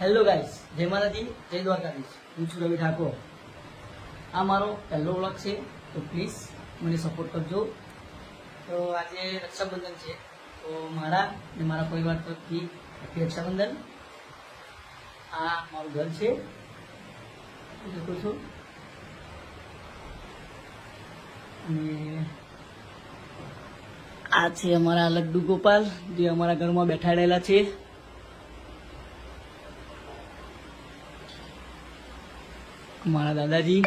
Hello guys, જય માતાજી, જય દ્વારકાધીશ. હું છું રવિ ઠાકોર. આ મારો પહેલો વ્લોગ છે, તો પ્લીઝ મને સપોર્ટ કરજો. તો આજે રક્ષાબંધન છે, તો મારા અને મારા પરિવાર તરફથી હેપી રક્ષાબંધન. આ મારું ઘર છે, દેખો છો. અને આ છે અમારા લડ્ડુ ગોપાલ, જે અમારા ઘરમાં બેઠાડેલા છે. મારા દાદાજી.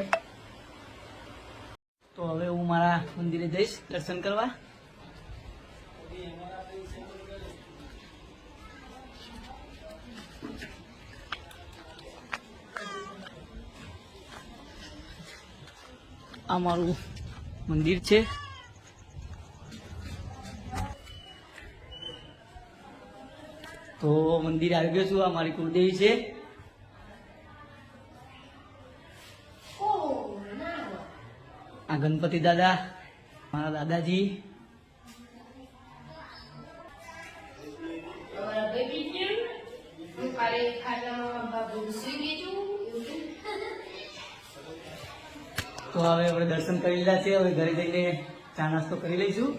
તો હવે હું મારા મંદિરે જઈશ દર્શન કરવા. આ મારું મંદિર છે. તો મંદિરે આવી ગયો છું. આ મારી કુળદેવી છે. આ ગણપતિ દાદા, મારા દાદાજી. તો હવે આપણે દર્શન કરી લીધા છે. હવે ઘરે જઈને ચા નાસ્તો કરી લઈશું.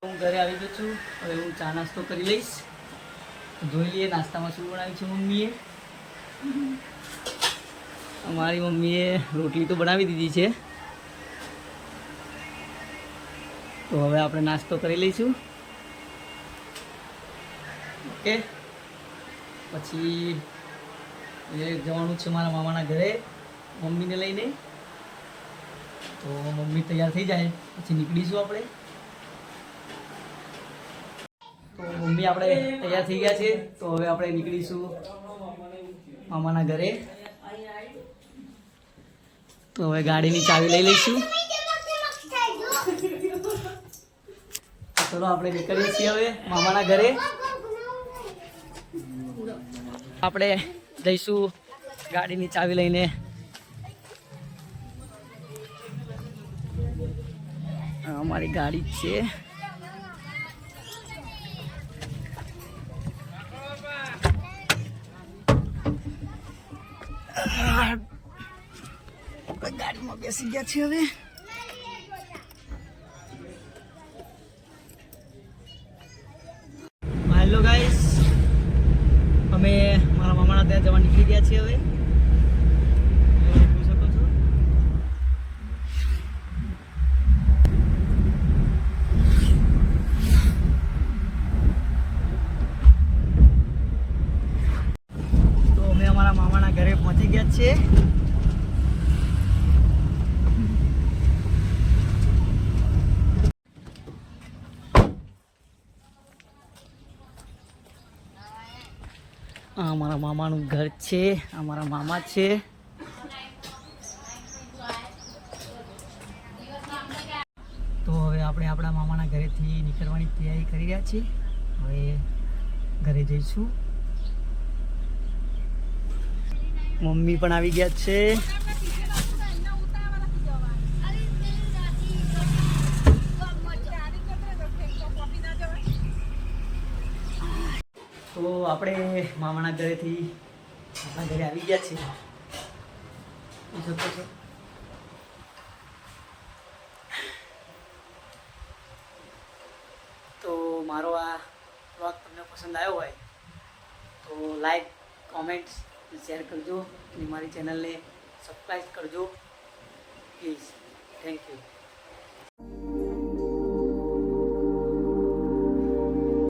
હું ઘરે આવી ગયો છું. હવે હું ચા નાસ્તો કરી લઈશ. જોઈ લઈએ નાસ્તામાં શું બનાવ્યું છે મમ્મીએ. અમારી મમ્મીએ રોટલી તો બનાવી દીધી છે. તો હવે આપણે નાસ્તો કરી લઈશું. ઓકે, પછી જવાનું છે મારા મામાના ઘરે મમ્મીને લઈને. તો મમ્મી તૈયાર થઈ જાય પછી નીકળીશું આપણે. તો મમ્મી આપણે તૈયાર થઈ ગયા છે. તો હવે આપણે નીકળીશું મામાના ઘરે. તો હવે ગાડીની ચાવી લઈ લઈશું. ચલો આપણે નીકળીએ છીએ હવે મામાના ઘરે. આપણે જઈશું ગાડીની ચાવી લઈને. અમારી ગાડી છે. ગાડીમાં બેસી ગયા છે. હવે હેલો ગાઈસ, અમે મારા મામાના ત્યાં જવા નીકળી ગયા છીએ. હવે જોઈ શકો છો. તો અમે અમારા મામાના ઘરે પહોંચી ગયા છીએ. આ અમારા મામાનું ઘર છે. અમારા મામા છે. તો હવે આપણે આપણા મામાના ઘરેથી નીકળવાની તૈયારી કરી રહ્યા છીએ. હવે ઘરે જઈશું. મમ્મી પણ આવી ગયા છે. તો આપણે મામાના ઘરેથી આપણા ઘરે આવી ગયા છીએ. તો મારો આ વ્લોગ તમને પસંદ આવ્યો હોય તો લાઈક, કોમેન્ટ, શેર કરજો અને મારી ચેનલને સબસ્ક્રાઈબ કરજો પ્લીઝ. Thank you.